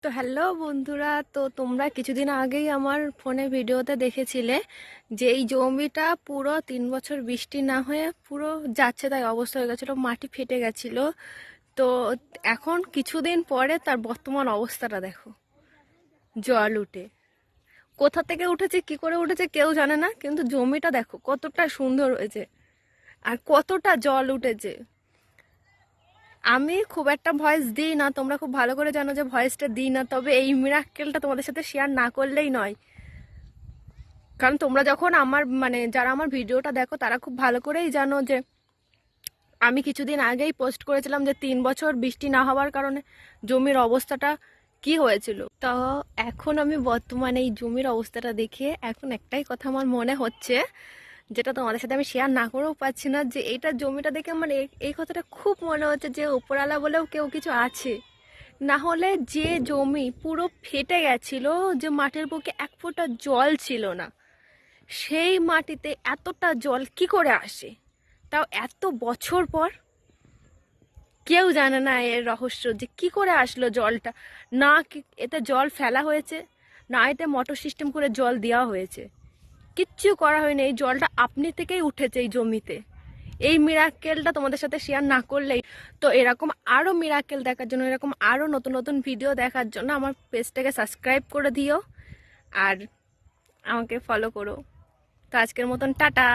তো হ্যালো বন্ধুরা, তো তোমরা কিছুদিন আগেই আমার ফোনে ভিডিওতে দেখেছিলে যে এই জমিটা পুরো 3 বছর বৃষ্টি না হয়ে পুরো যাচ্ছে তাই অবস্থা হয়ে গেছিলো, মাটি ফেটে গেছিল। তো এখন কিছুদিন পরে তার বর্তমান অবস্থাটা দেখো। জল উঠে কোথা থেকে উঠেছে, কি করে উঠেছে কেউ জানে না, কিন্তু জমিটা দেখো কতটা সুন্দর হয়েছে আর কতটা জল উঠেছে। আমি খুব একটা ভয়েস দিই না, তোমরা খুব ভালো করে জানো যে ভয়েসটা দিই না, তবে এই মিরাক্কেলটা তোমাদের সাথে শেয়ার না করলেই নয়। কারণ তোমরা যখন আমার যারা আমার ভিডিওটা দেখো তারা খুব ভালো করেই জানো যে আমি কিছুদিন আগেই পোস্ট করেছিলাম যে 3 বছর বৃষ্টি না হওয়ার কারণে জমির অবস্থাটা কি হয়েছিল। তো এখন আমি বর্তমানে এই জমির অবস্থাটা দেখে এখন একটাই কথা আমার মনে হচ্ছে, যেটা তোমাদের সাথে আমি শেয়ার না করেও পাচ্ছি না, যে এইটা জমিটা দেখে আমার এই কথাটা খুব মনে হচ্ছে যে উপরালা বলেও কেউ কিছু আছে। না হলে যে জমি পুরো ফেটে গেছিল, যে মাটির বুকে এক ফোঁটা জল ছিল না, সেই মাটিতে এতটা জল কি করে আসে, তাও এত বছর পর। কেউ জানে না এর রহস্য যে কি করে আসলো জলটা। না এতে জল ফেলা হয়েছে, না এতে মোটর সিস্টেম করে জল দেওয়া হয়েছে, কিচ্ছু করা হয়নি। এই জলটা আপনি থেকেই উঠেছে এই জমিতে। এই মিরাক্কেলটা তোমাদের সাথে শেয়ার না করলেই। তো এরকম আরও মিরাক্কেল দেখার জন্য, এরকম আরও নতুন নতুন ভিডিও দেখার জন্য আমার পেজটাকে সাবস্ক্রাইব করে দিও আর আমাকে ফলো করো। তো আজকের মতন টাটা।